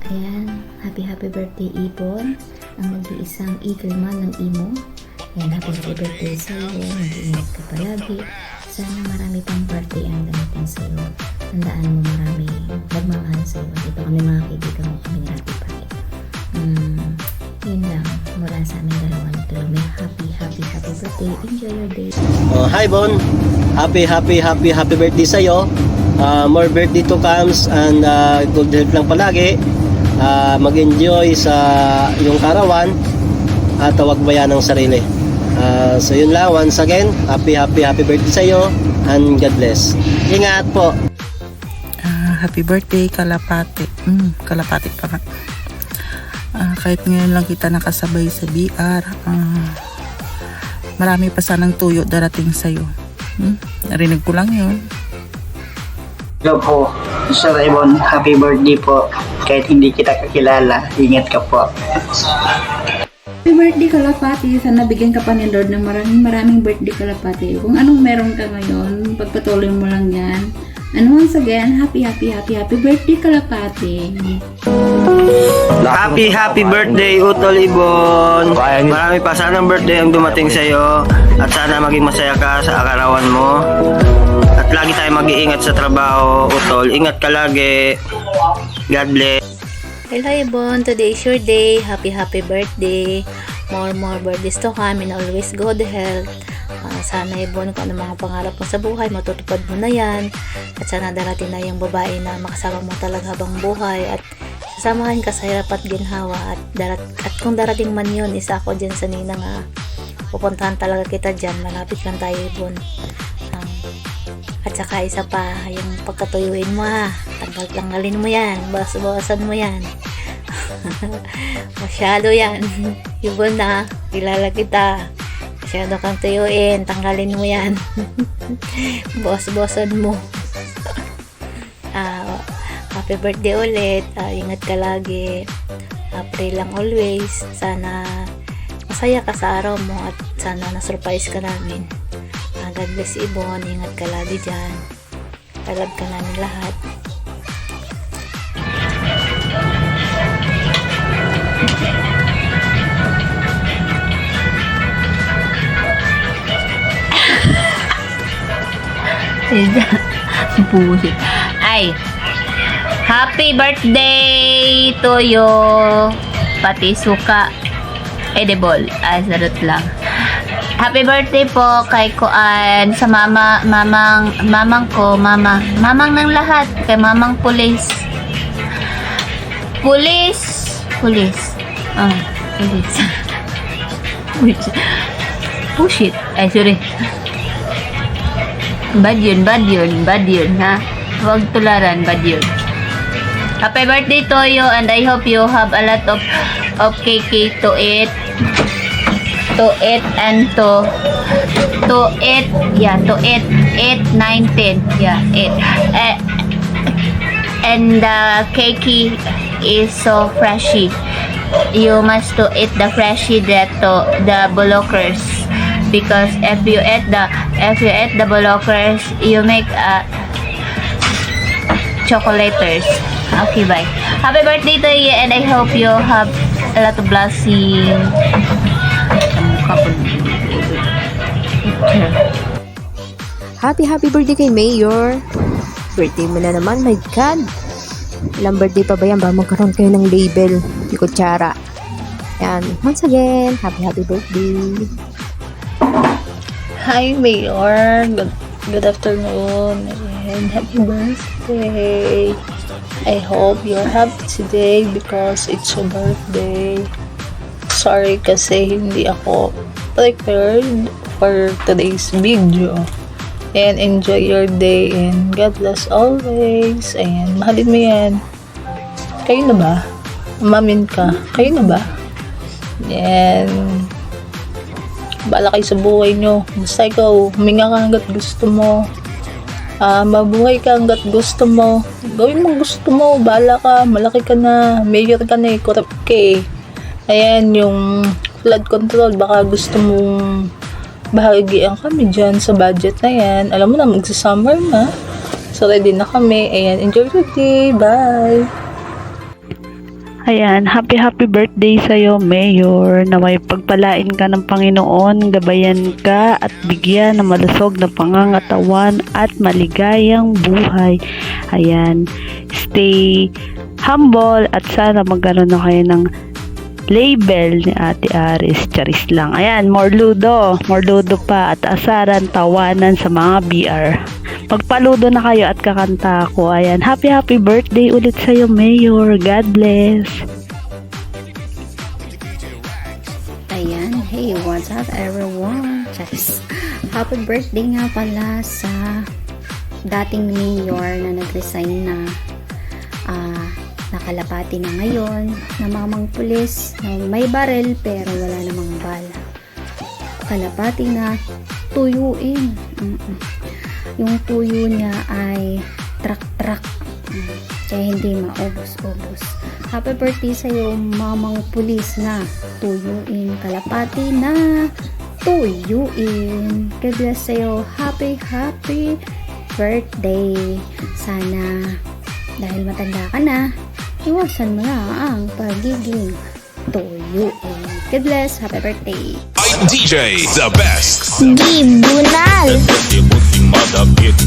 Ayan, happy birthday Ibon, ang nag-iisang eagle man ng imo. Ayan, happy birthday sa'yo, mag-iingat ka palagi. Sana marami pang birthday ang darating sa'yo. Tandaan mo marami nagmamahal sa'yo. Dito kami mga kaibigan mo, kami ni Happy Pie. Yun lang, mula sa aming dalawa nito. May happy birthday. Enjoy your day. Hi Bon, happy birthday sa'yo. More birthday to comes and good health lang palagi. Mag-enjoy sa iyong karawan at huwag bayan ng sarili. So yun lang, once again, happy birthday sa'yo and God bless. Ingat po. Happy birthday Kalapati. Kalapati pa nga. Kahit ngayon lang kita nakasabay sa BR, marami pa sanang tuyo darating sa'yo. Narinig ko lang yun. Hello po, Sir Ibon, happy birthday po. Kahit hindi kita kakilala, ingat ka po. Happy birthday Kalapati, sana bigyan ka pa ni Lord ng maraming birthday Kalapati. Kung anong meron ka ngayon, pagpatuloy mo lang yan. And once again, happy birthday Kalapati. Happy birthday Utol Ibon. Marami pa sanang birthday ang dumating sa iyo at sana maging masaya ka sa karawan mo. At lagi tayo mag-iingat sa trabaho, Utol. Ingat ka lagi. God bless. Hello Ibon, today is your day. Happy birthday. More birthdays to come and always good health. Sana Ibon, kung ano mga pangarap mo sa buhay, matutupad mo na yan. At sana darating na yung babae na makasama mo talaga habang buhay at sasamahan ka sa hirap at ginhawa. At kung darating man yun, isa ako dyan sa ninang pupuntahan talaga kita dyan. Malapit lang tayo Ibon. At saka isa pa, yung pagkatuyuin mo tanggalin mo yan, bawasan mo yan. Masyado yan. Ibon na, kilala kita. Masyado kang tuyuin, tanggalin mo yan. Bawasan mo. Happy birthday ulit. Ingat ka lagi. Pray lang always. Sana masaya ka sa araw mo at sana na-surprise ka namin. God bless Ibon. Ingat ka lagi dyan. I love ka namin lahat. Bullshit. Ay, happy birthday to you, pati suka edible. Sarot lang. Happy birthday po kay Kuan sa mamang ng lahat, kay mamang pulis. Pulis. Pushit. Ay, sorry. Bad yun, ha? Huwag tularan, bad yun. Happy birthday to you and I hope you have a lot of cake to eat. And to eat 8, 9, 10. Yeah, 8. And the cake is so freshy. You must to eat the freshy that to the blockers. Because if you eat the blockers, you make chocolaters. Okay, bye. Happy birthday to you and I hope you have a lot of blessing. Happy birthday kay Mayor. Birthday mo na naman, my God. Ilang birthday pa ba yan ba magkaroon kayo ng label, yung kutsara. Yan, once again, happy birthday. Hi Mayor, good afternoon and happy birthday. I hope you're happy today because it's your birthday. Sorry kasi hindi ako prepared for today's video. And enjoy your day and God bless always. And mahalin mo yan. Kayo na ba? Umamin ka. Kayo na ba? And bahala kayo sa buhay nyo. Basta ikaw, huminga ka hanggat gusto mo. Mabuhay ka hanggat gusto mo. Gawin mo gusto mo. Bahala ka. Malaki ka na. Mayor ka na. Corrupt ka eh. Ayan, yung flood control. Baka gusto mong bahagian kami dyan sa budget na yan. Alam mo na, magsa-summer na. So, ready na kami. Ayan, enjoy your day. Bye! Ayan, happy birthday sa'yo, Mayor, na may pagpalain ka ng Panginoon, gabayan ka at bigyan ng malusog na pangangatawan at maligayang buhay. Ayan, stay humble at sana magkaroon na kayo ng label ni Ate Aris. Charis lang. Ayan, more ludo pa at asaran, tawanan sa mga BR. Magpaludo na kayo at kakanta ako. Ayan, happy birthday ulit sa'yo, Mayor. God bless. Ayan, hey, what's up everyone? Charis. Happy birthday nga pala sa dating mayor na nag-resign na. Nakalapati na ngayon na mamang pulis na may barel pero wala namang bala. Kalapati na tuyuin. Yung tuyo niya ay truck. Kaya hindi maubos-ubos. Happy birthday sa'yo, mamang pulis na tuyuin. Kalapati na tuyuin. God bless sa'yo. Happy birthday. Sana dahil matanda ka na, iwasan mo na ang pagiging tuyuin. God bless. Happy birthday. DJ, the best. Tribunal. Mother pit,